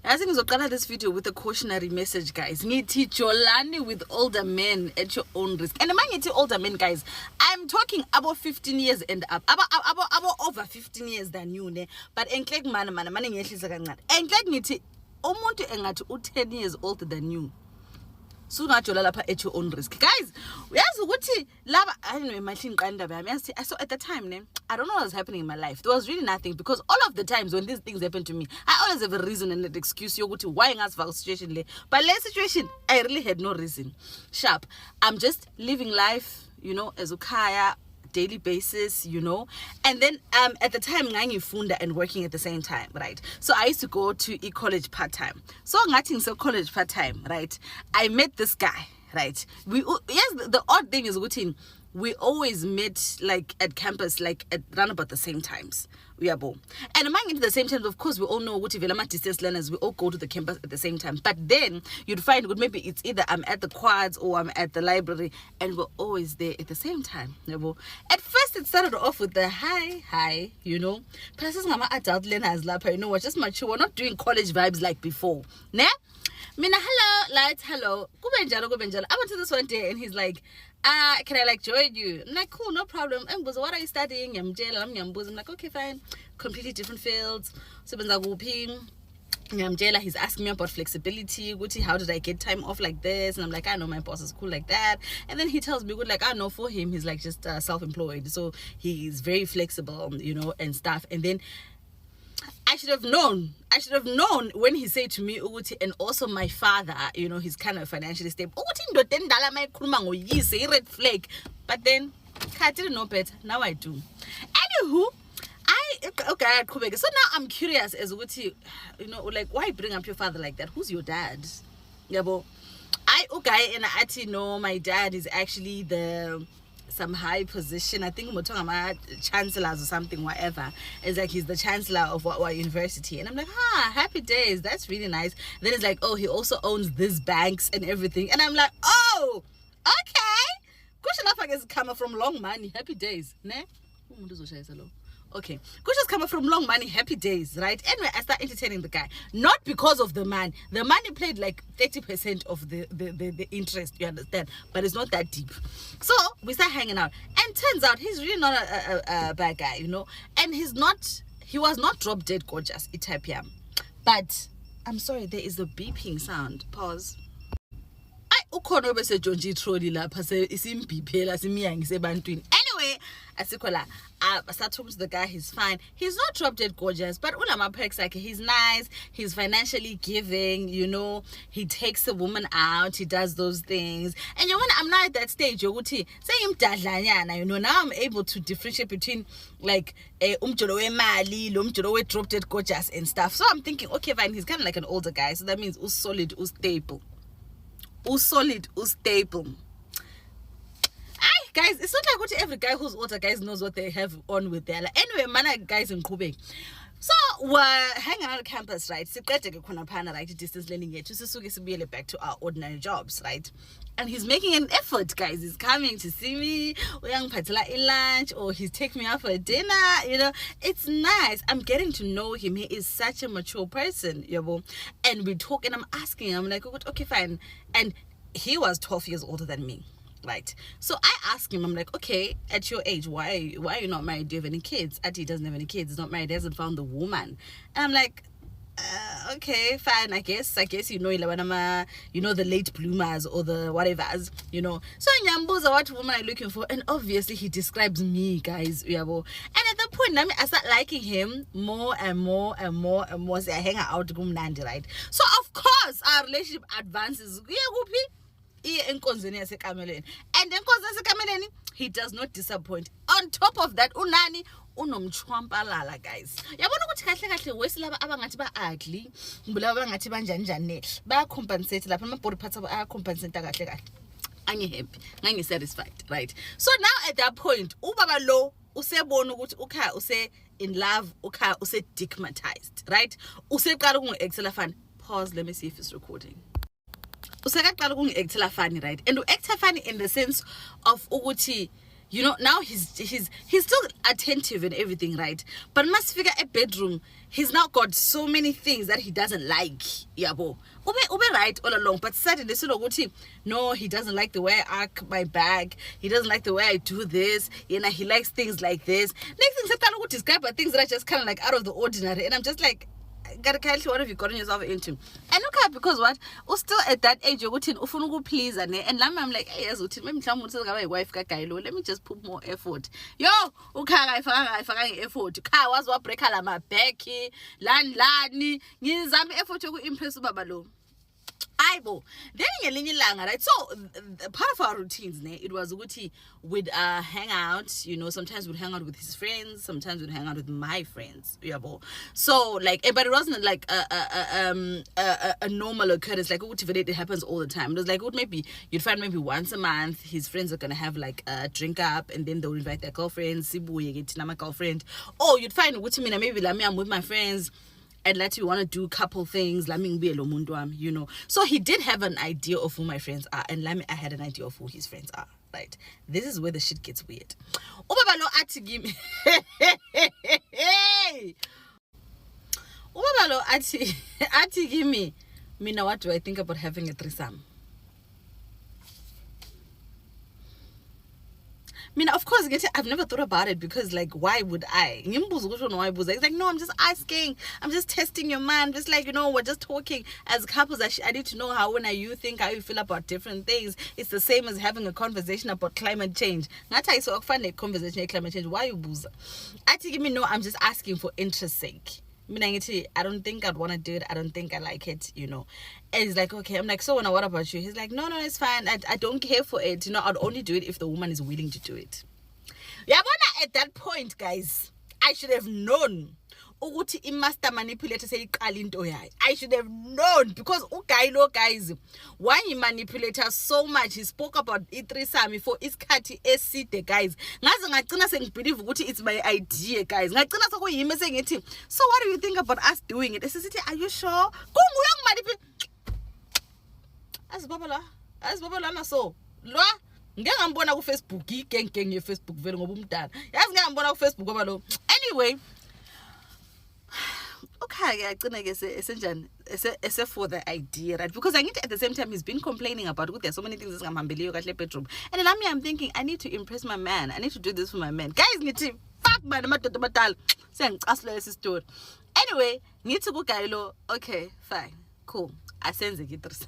I think ngizoqala this video with a cautionary message, guys. Ngithi jolani with older men at your own risk. And among it older men, guys, I'm talking about 15 years and up. About over 15 years than you, ne? But enklek mana ngehlisa kancane. Enklek ngithi umuntu engathi u10 years older than you. So ngajola lapha at your own risk, guys. Uyazi ukuthi laba I don't know imagine qanda bami. So at the time ne, I don't know what was happening in my life. There was really nothing, because all of the times when these things happen to me, I always have a reason and an excuse yokuthi why ngasifaka situation le. But last situation I really had no reason. Sharp. I'm just living life, you know, as ukhaya, daily basis, you know. And then at the time ngangifunda and working at the same time, right? So I used to go to e-college part-time. So ngathi so college part-time, right? I met this guy, right? Yes, the odd thing is we always met like at campus, like at around about the same times. And among it the same times, of course, we all know what if distance learners, we all go to the campus at the same time. But then you'd find maybe it's either I'm at the quads or I'm at the library, and we're always there at the same time. At first it started off with the hi, you know. Plus adult learners, you know, we're just mature. We're not doing college vibes like before. Ne? Mina, hello, lights, hello. I went to this one day and he's like, can I like join you? I'm like, cool, no problem. What are you studying? I'm like, okay, fine. Completely different fields. So he's asking me about flexibility. How did I get time off like this? And I'm like, I know my boss is cool like that. And then he tells me, like, I know for him, he's like just self-employed. So he's very flexible, you know, and stuff. And then I should have known when he said to me, and also my father, you know, he's kind of financially stable. Red flag. But then I didn't know better. Now I do. Anywho, so now I'm curious as you know, like, why bring up your father like that? Who's your dad? And I know my dad is actually some high position. I think we're talking about chancellors or something, whatever. It's like he's the chancellor of what university. And I'm like, happy days. That's really nice. Then it's like, oh, he also owns these banks and everything. And I'm like, oh, okay. Question is coming from long money. Happy days. Ne? Okay, Kusha's coming from long money, happy days, right? Anyway, I start entertaining the guy. Not because of the man. The money played like 30% of the interest, you understand? But it's not that deep. So we start hanging out. And turns out he's really not a bad guy, you know? And he was not drop dead gorgeous, type yeah. But I'm sorry, there is a beeping sound. Pause. Anyway, I start talking to the guy. He's fine. He's not drop dead gorgeous, but ulama perks, like, he's nice, he's financially giving, you know, he takes a woman out, he does those things. And you know, I'm not at that stage, you know, now I'm able to differentiate between like mali, drop dead gorgeous and stuff. So I'm thinking, okay, fine, he's kind of like an older guy, so that means solid, stable. Guys, it's not like what every guy who's older, guys, knows what they have on with their life. Anyway, man, guys in Kubek. So we're hanging out on campus, right? Right, distance learning yet to back to our ordinary jobs, right? And he's making an effort, guys. He's coming to see me, or young patela in lunch, or he's taking me out for a dinner. You know, it's nice. I'm getting to know him. He is such a mature person, and we talk, and I'm asking him, I'm like, okay, fine. And he was 12 years older than me. Right. So I asked him, I'm like, okay, at your age, why are you not married? Do you have any kids? Ati doesn't have any kids, he's not married, he hasn't found the woman. And I'm like, okay, fine, I guess you know, the late bloomers or the whatever's, you know. So Nyambuza, what woman are you looking for? And obviously he describes me, guys. And at that point, I start liking him more and more and more and more. So I hang out with Nandi, right? So of course our relationship advances. And then he does not disappoint. On top of that, unani unomchwampalala, guys. Yabona ukuthi kahle kahle wesilaba abangathi ba ugly, ngibulaba abangathi banjanjane, baya compensate lapha ama body parts abo aya compensate kahle kahle. Angi satisfied, right? So now at that point, ubaba lo usebona ukuthi ukhaya use in love, ukhaya use stigmatized, right? Useqala ukungi-actela fani. Pause, let me see if it's recording. Right? And act funny in the sense of ukuthi you know, now he's still attentive and everything, right? But must figure a bedroom, he's now got so many things that he doesn't like. Yabo. Ube right all along, but suddenly no, he doesn't like the way I arc my bag. He doesn't like the way I do this. You know, he likes things like this. Next thing I would describe are things that are just kind of like out of the ordinary, and I'm just like, what have you gotten yourself into? And okay, because what? Still at that age, you're going please, and I'm like, hey, maybe wife, let me just put more effort. Yo, okay, I effort. Car was what break my back, lani, effort to impress Babalo. Aibo. Then right? So part of our routines, it was we'd hang out, you know, sometimes we'd hang out with his friends, sometimes we'd hang out with my friends. So like, but it wasn't like a normal occurrence, like it happens all the time. It was like maybe you'd find maybe once a month his friends are gonna have like a drink up, and then they'll invite their girlfriends, my girlfriend. Or you'd find maybe I'm with my friends, and let you want to do couple things, you know. So he did have an idea of who my friends are, and I had an idea of who his friends are. Right? This is where the shit gets weird. Ubaba lo ati give me, Mina, what do I think about having a threesome? I mean, of course, I've never thought about it, because, like, why would I? It's like, no, I'm just asking. I'm just testing your mind. Just like, you know, we're just talking as couples. I need to know how you feel about different things. It's the same as having a conversation about climate change. Not I so find a conversation about climate change. Why you booze? I think no, I'm just asking for interest's sake. I don't think I'd want to do it. I don't think I like it, you know. And he's like, okay. I'm like, so what about you? He's like, no, it's fine. I don't care for it. You know, I'd only do it if the woman is willing to do it. Yeah, but at that point, guys, I should have known. Master manipulator say I should have known, because guys, why he manipulated her so much. He spoke about threesome for iskati eside, guys. Believe it's my idea, guys. So what do you think about us doing it? Are you sure? As babala so lo ngiyangambona ku Facebook igeng ye Facebook vele ngoba umdala yazi ngiyambona ku Facebook ngoba lo. Anyway, okay, I think it's for the idea, right? Because I need to, at the same time, he's been complaining about there's so many things that I'm bedroom. And then I'm thinking, I need to impress my man. I need to do this for my man. Guys, fuck man, story. Anyway, need to go Kailo. Okay, fine, cool. I send the guitars.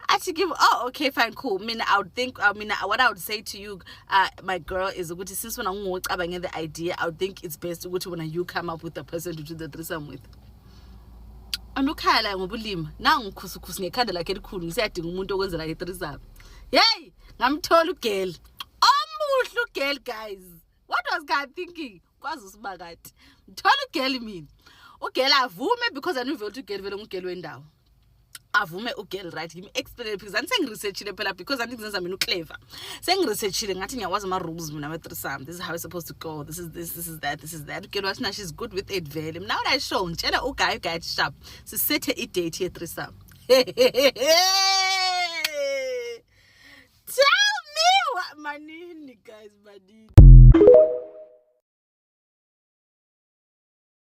I should give. Oh, okay, fine, cool. What I would say to you, my girl, is since when I'm the idea, I would think it's best when you come up with a person to do the threesome with. And look how I'm bulim now. Kusukusne like it cool. Setting Mundo was like threesome. Yay! I'm told girl. Look, girl, guys. What was God thinking? Was Magat? Told girl mean. Okay, I've woman because I knew to get very girl went down. Avume ugel, right? Him explain because I'm saying research because I think I'm clever. Saying research ngathi ngiyawazi ama rules mina we threesome. This is how it's supposed to go. This is that. Okay, now she's good with it vele. Now that I show ngitshela uguy sharp. So set a date here threesome. Tell me what money guys, money.